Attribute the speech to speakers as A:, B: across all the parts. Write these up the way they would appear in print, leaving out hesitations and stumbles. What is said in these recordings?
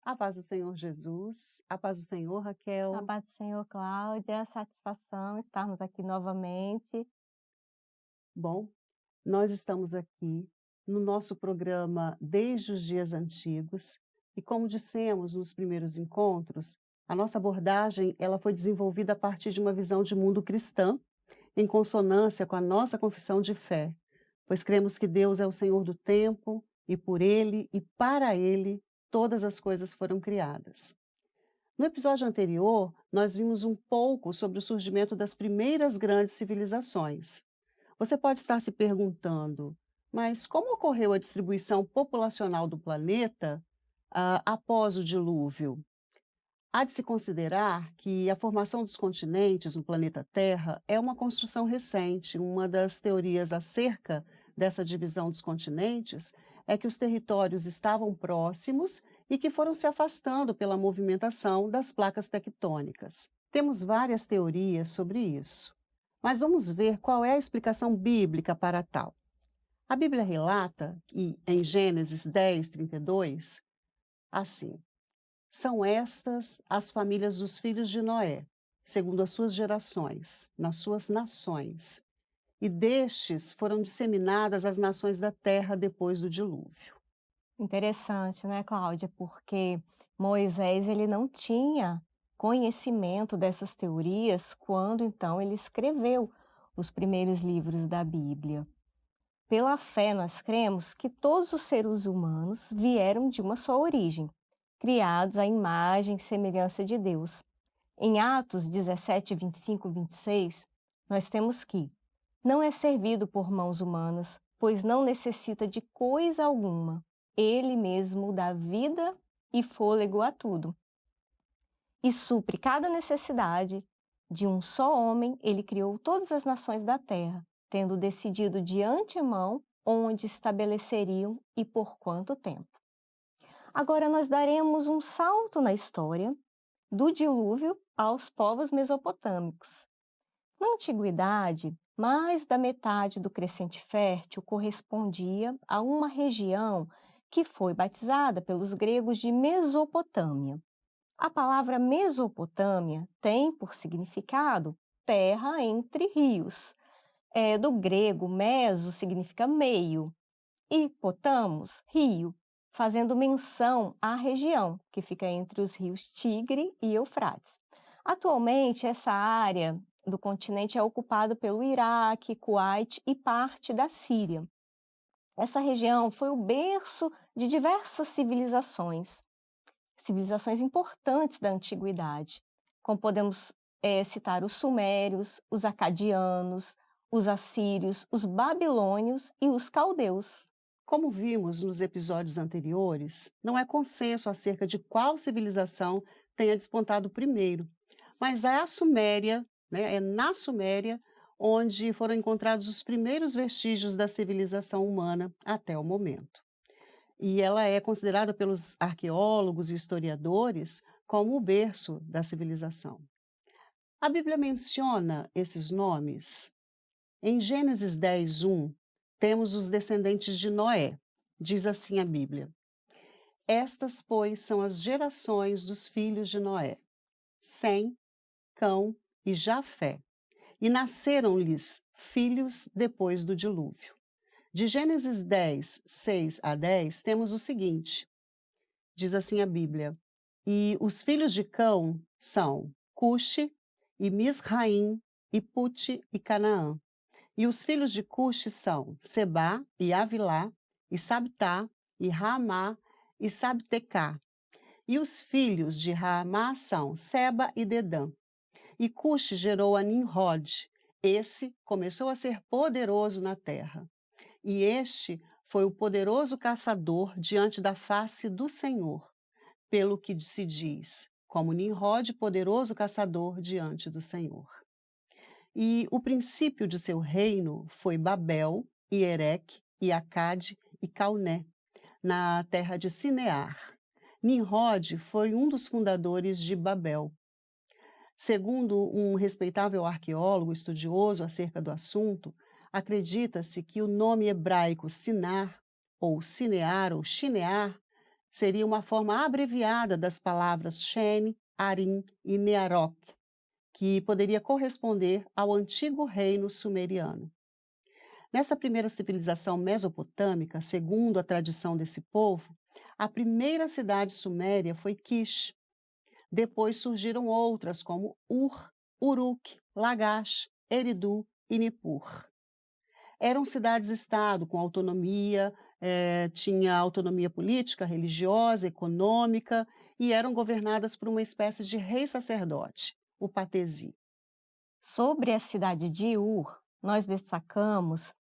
A: A paz do Senhor Jesus, a paz do Senhor
B: A
A: Raquel.
B: paz do Senhor, Cláudia, satisfação estarmos aqui novamente.
A: Bom, nós estamos aqui no nosso programa Desde os Dias Antigos e como dissemos nos primeiros encontros, a nossa abordagem ela foi desenvolvida a partir de uma visão de mundo cristã, em consonância com a nossa confissão de fé, pois cremos que Deus é o Senhor do tempo e por Ele e para Ele todas as coisas foram criadas. No episódio anterior, nós vimos um pouco sobre o surgimento das primeiras grandes civilizações. Você pode estar se perguntando, mas como ocorreu a distribuição populacional do planeta após o dilúvio? Há de se considerar que a formação dos continentes no planeta Terra é uma construção recente. Uma das teorias acerca dessa divisão dos continentes é que os territórios estavam próximos e que foram se afastando pela movimentação das placas tectônicas. Temos várias teorias sobre isso, mas vamos ver qual é a explicação bíblica para tal. A Bíblia relata, em Gênesis 10, 32, assim: são estas as famílias dos filhos de Noé, segundo as suas gerações, nas suas nações. E destes foram disseminadas as nações da terra depois do dilúvio.
B: Interessante, né, Cláudia? Porque Moisés ele não tinha conhecimento dessas teorias quando então ele escreveu os primeiros livros da Bíblia. Pela fé, nós cremos que todos os seres humanos vieram de uma só origem, criados à imagem e semelhança de Deus. Em Atos 17, 25 e 26, nós temos que não é servido por mãos humanas, pois não necessita de coisa alguma. Ele mesmo dá vida e fôlego a tudo. E supre cada necessidade. De um só homem, ele criou todas as nações da terra, tendo decidido de antemão onde estabeleceriam e por quanto tempo. Agora nós daremos um salto na história do dilúvio aos povos mesopotâmicos. Na antiguidade, mais da metade do crescente fértil correspondia a uma região que foi batizada pelos gregos de Mesopotâmia. A palavra Mesopotâmia tem por significado terra entre rios. Do grego, meso significa meio e potamos, rio, fazendo menção à região que fica entre os rios Tigre e Eufrates. Atualmente, essa área do continente é ocupada pelo Iraque, Kuwait e parte da Síria. Essa região foi o berço de diversas civilizações importantes da antiguidade, como podemos citar os sumérios, os acadianos, os assírios, os babilônios e os caldeus.
A: Como vimos nos episódios anteriores, não é consenso acerca de qual civilização tenha despontado primeiro, mas é a Suméria, né, é na Suméria onde foram encontrados os primeiros vestígios da civilização humana até o momento. E ela é considerada pelos arqueólogos e historiadores como o berço da civilização. A Bíblia menciona esses nomes. Em Gênesis 10, 1, temos os descendentes de Noé. Diz assim a Bíblia: estas, pois, são as gerações dos filhos de Noé, Sem, Cão e Jafé. E nasceram-lhes filhos depois do dilúvio. De Gênesis 10, 6 a 10, temos o seguinte: diz assim a Bíblia: e os filhos de Cão são Cuxi e Misraim e Pute e Canaã. E os filhos de Cuxi são Sebá e Avilá e Sabtá e Raamá e Sabtecá. E os filhos de Raamá são Seba e Dedã. E Cuxi gerou a Nimrod. Esse começou a ser poderoso na terra. E este foi o poderoso caçador diante da face do Senhor, pelo que se diz, como Nimrod, poderoso caçador diante do Senhor. E o princípio de seu reino foi Babel, e Ereque, e Acade, e Cauné, na terra de Sinear. Nimrod foi um dos fundadores de Babel. Segundo um respeitável arqueólogo estudioso acerca do assunto, acredita-se que o nome hebraico Sinar, ou Sinear ou Shinear, seria uma forma abreviada das palavras Shen, Arim e Nearok, que poderia corresponder ao antigo reino sumeriano. Nessa primeira civilização mesopotâmica, segundo a tradição desse povo, a primeira cidade suméria foi Kish. Depois surgiram outras como Ur, Uruk, Lagash, Eridu e Nippur. Eram cidades-estado com autonomia, tinha autonomia política, religiosa, econômica e eram governadas por uma espécie de rei-sacerdote, o patesi.
B: Sobre a cidade de Ur, nós destacamos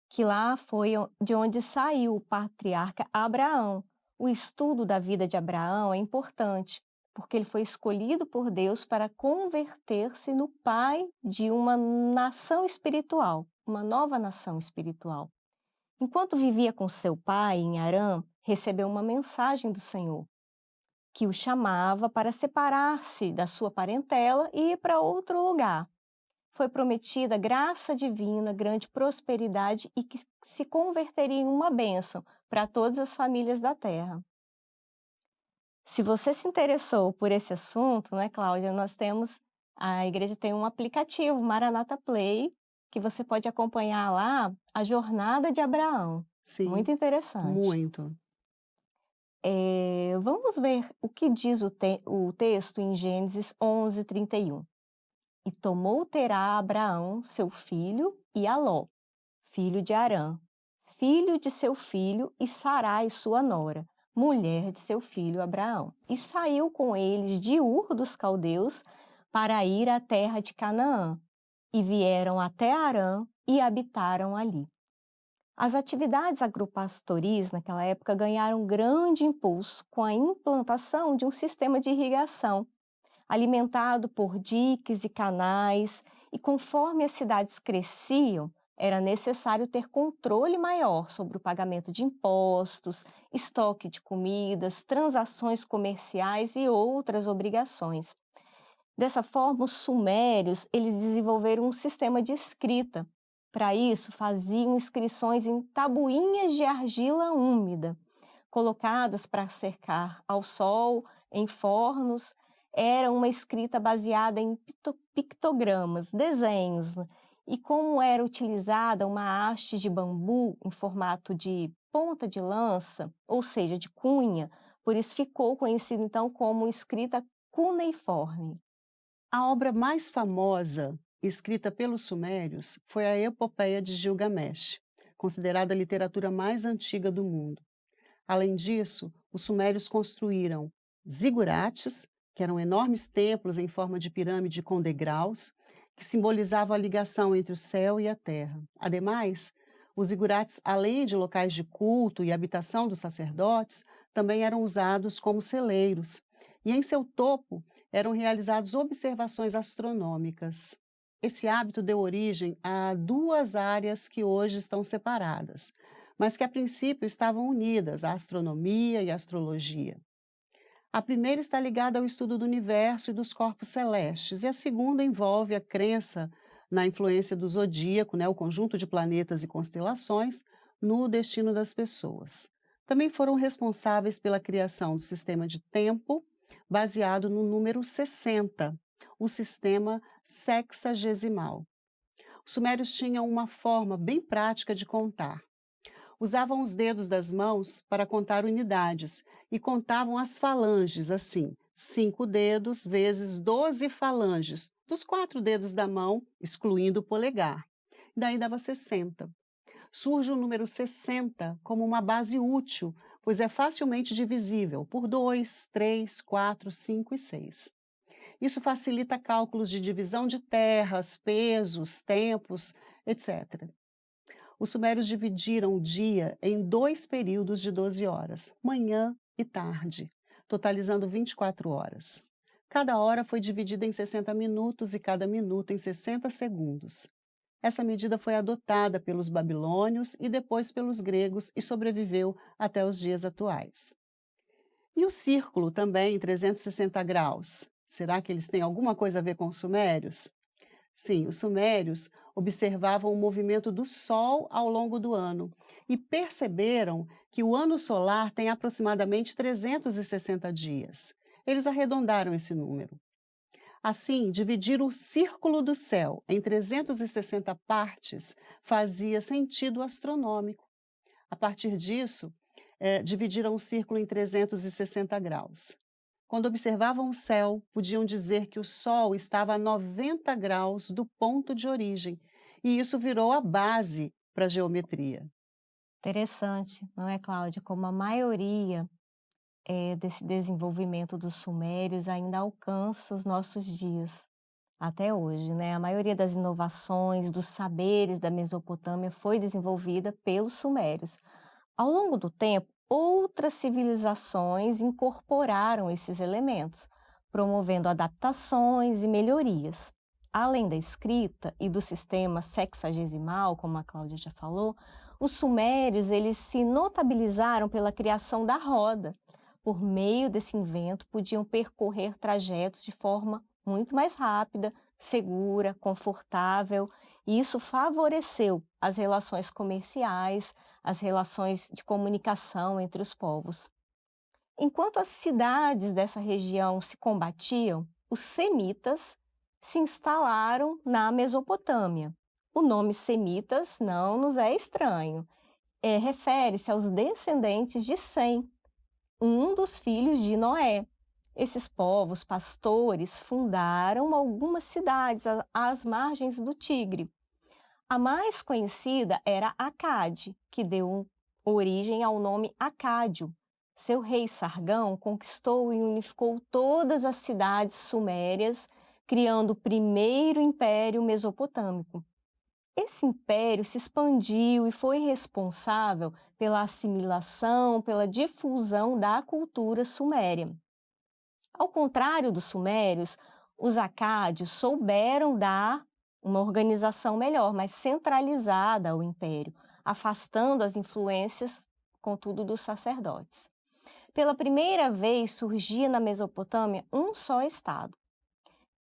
B: que lá foi de onde saiu o patriarca Abraão. O estudo da vida de Abraão é importante, porque ele foi escolhido por Deus para converter-se no pai de uma nação espiritual, uma nova nação espiritual. Enquanto vivia com seu pai em Harã, recebeu uma mensagem do Senhor, que o chamava para separar-se da sua parentela e ir para outro lugar. Foi prometida graça divina, grande prosperidade e que se converteria em uma bênção para todas as famílias da terra. Se você se interessou por esse assunto, né, Cláudia, a igreja tem um aplicativo, Maranata Play, que você pode acompanhar lá a jornada de Abraão.
A: Sim,
B: Muito interessante.
A: muito.
B: Vamos ver o que diz o texto em Gênesis 11:31. E tomou Terá Abraão, seu filho, e a Ló, filho de Harã, filho de seu filho, e Sarai, sua nora, mulher de seu filho Abraão. E saiu com eles de Ur dos caldeus para ir à terra de Canaã. E vieram até Harã e habitaram ali. As atividades agropastoris naquela época ganharam grande impulso com a implantação de um sistema de irrigação alimentado por diques e canais, e conforme as cidades cresciam, era necessário ter controle maior sobre o pagamento de impostos, estoque de comidas, transações comerciais e outras obrigações. Dessa forma, os sumérios, eles desenvolveram um sistema de escrita. Para isso, faziam inscrições em tabuinhas de argila úmida, colocadas para secar ao sol, em fornos. Era uma escrita baseada em pictogramas, desenhos, né? E como era utilizada uma haste de bambu em formato de ponta de lança, ou seja, de cunha, por isso ficou conhecido então como escrita cuneiforme.
A: A obra mais famosa, escrita pelos sumérios, foi a Epopeia de Gilgamesh, considerada a literatura mais antiga do mundo. Além disso, os sumérios construíram zigurates, que eram enormes templos em forma de pirâmide com degraus, que simbolizavam a ligação entre o céu e a terra. Ademais, os zigurates, além de locais de culto e habitação dos sacerdotes, também eram usados como celeiros, e em seu topo eram realizadas observações astronômicas. Esse hábito deu origem a duas áreas que hoje estão separadas, mas que a princípio estavam unidas, a astronomia e a astrologia. A primeira está ligada ao estudo do universo e dos corpos celestes, e a segunda envolve a crença na influência do zodíaco, né, o conjunto de planetas e constelações, no destino das pessoas. Também foram responsáveis pela criação do sistema de tempo, baseado no número 60, o sistema sexagesimal. Os sumérios tinham uma forma bem prática de contar. Usavam os dedos das mãos para contar unidades e contavam as falanges assim: 5 dedos vezes 12 falanges, dos 4 dedos da mão, excluindo o polegar. Daí dava 60. Surge o número 60 como uma base útil, pois é facilmente divisível por 2, 3, 4, 5 e 6. Isso facilita cálculos de divisão de terras, pesos, tempos, etc. Os sumérios dividiram o dia em 2 períodos de 12 horas, manhã e tarde, totalizando 24 horas. Cada hora foi dividida em 60 minutos e cada minuto em 60 segundos. Essa medida foi adotada pelos babilônios e depois pelos gregos e sobreviveu até os dias atuais. E o círculo também em 360 graus? Será que eles têm alguma coisa a ver com os sumérios? Sim, os sumérios observavam o movimento do Sol ao longo do ano e perceberam que o ano solar tem aproximadamente 360 dias. Eles arredondaram esse número. Assim, dividir o círculo do céu em 360 partes fazia sentido astronômico. A partir disso, dividiram o círculo em 360 graus. Quando observavam o céu, podiam dizer que o Sol estava a 90 graus do ponto de origem, e isso virou a base para a geometria.
B: Interessante, não é, Cláudia? Como a maioria desse desenvolvimento dos sumérios ainda alcança os nossos dias, até hoje, né? A maioria das inovações, dos saberes da Mesopotâmia foi desenvolvida pelos sumérios. Ao longo do tempo, outras civilizações incorporaram esses elementos, promovendo adaptações e melhorias. Além da escrita e do sistema sexagesimal, como a Cláudia já falou, os sumérios eles se notabilizaram pela criação da roda. Por meio desse invento, podiam percorrer trajetos de forma muito mais rápida, segura, confortável, e isso favoreceu as relações comerciais, as relações de comunicação entre os povos. Enquanto as cidades dessa região se combatiam, os semitas se instalaram na Mesopotâmia. O nome semitas não nos é estranho. Refere-se aos descendentes de Sem, um dos filhos de Noé. Esses povos pastores fundaram algumas cidades às margens do Tigre. A mais conhecida era Acade, que deu origem ao nome Acádio. Seu rei Sargão conquistou e unificou todas as cidades sumérias, criando o primeiro império mesopotâmico. Esse império se expandiu e foi responsável pela assimilação, pela difusão da cultura suméria. Ao contrário dos sumérios, os acádios souberam dar uma organização melhor, mais centralizada ao império, afastando as influências, contudo, dos sacerdotes. Pela primeira vez surgia na Mesopotâmia um só estado.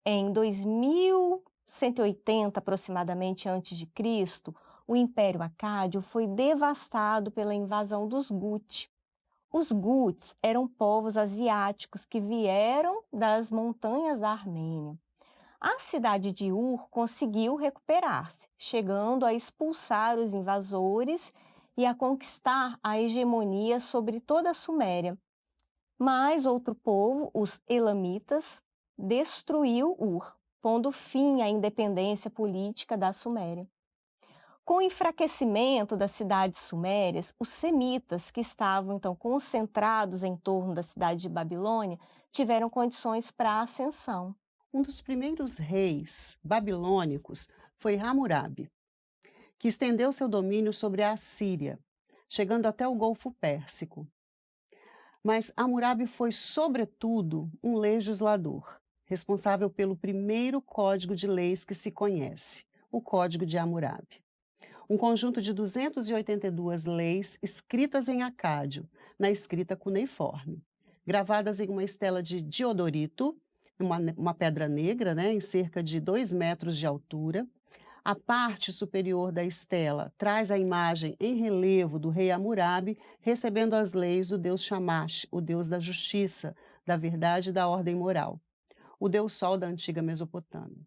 B: Em 2180 aproximadamente antes de Cristo, o Império Acádio foi devastado pela invasão dos Guti. Os Guts eram povos asiáticos que vieram das montanhas da Armênia. A cidade de Ur conseguiu recuperar-se, chegando a expulsar os invasores e a conquistar a hegemonia sobre toda a Suméria. Mas outro povo, os Elamitas, destruiu Ur, pondo fim à independência política da Suméria. Com o enfraquecimento das cidades sumérias, os semitas, que estavam então concentrados em torno da cidade de Babilônia, tiveram condições para a ascensão.
A: Um dos primeiros reis babilônicos foi Hammurabi, que estendeu seu domínio sobre a Assíria, chegando até o Golfo Pérsico. Mas Hammurabi foi, sobretudo, um legislador, responsável pelo primeiro código de leis que se conhece, o Código de Hammurabi. Um conjunto de 282 leis escritas em acádio, na escrita cuneiforme, gravadas em uma estela de diodorito, uma pedra negra, né, em cerca de 2 metros de altura. A parte superior da estela traz a imagem em relevo do rei Hammurabi recebendo as leis do deus Shamash, o deus da justiça, da verdade e da ordem moral, o deus sol da antiga Mesopotâmia.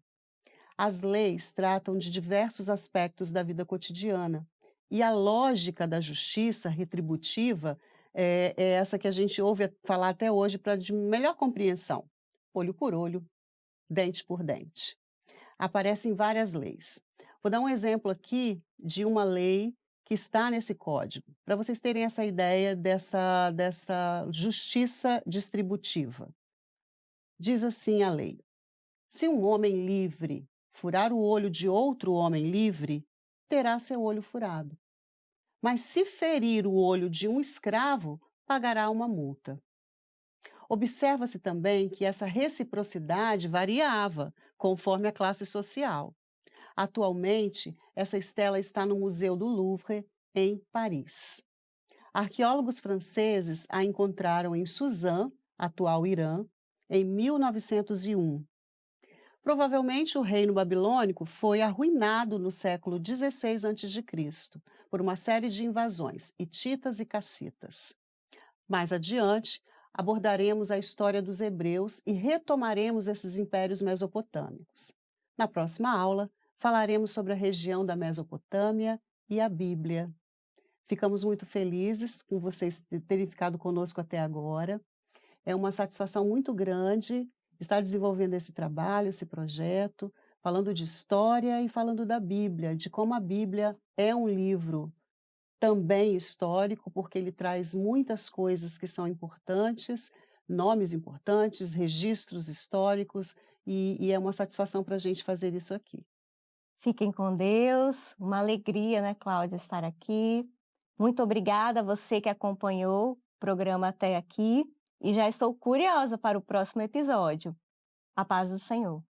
A: As leis tratam de diversos aspectos da vida cotidiana e a lógica da justiça retributiva é essa que a gente ouve falar até hoje para de melhor compreensão: olho por olho, dente por dente. Aparecem várias leis. Vou dar um exemplo aqui de uma lei que está nesse código, para vocês terem essa ideia dessa justiça distributiva. Diz assim a lei: se um homem livre furar o olho de outro homem livre, terá seu olho furado. Mas se ferir o olho de um escravo, pagará uma multa. Observa-se também que essa reciprocidade variava conforme a classe social. Atualmente, essa estela está no Museu do Louvre, em Paris. Arqueólogos franceses a encontraram em Suzã, atual Irã, em 1901. Provavelmente o reino babilônico foi arruinado no século XVI a.C. por uma série de invasões, hititas e cassitas. Mais adiante, abordaremos a história dos hebreus e retomaremos esses impérios mesopotâmicos. Na próxima aula, falaremos sobre a região da Mesopotâmia e a Bíblia. Ficamos muito felizes com vocês terem ficado conosco até agora. É uma satisfação muito grande estar desenvolvendo esse trabalho, esse projeto, falando de história e falando da Bíblia, de como a Bíblia é um livro também histórico, porque ele traz muitas coisas que são importantes, nomes importantes, registros históricos, e é uma satisfação para a gente fazer isso aqui.
B: Fiquem com Deus, uma alegria, né, Cláudia, estar aqui. Muito obrigada a você que acompanhou o programa até aqui e já estou curiosa para o próximo episódio. A paz do Senhor.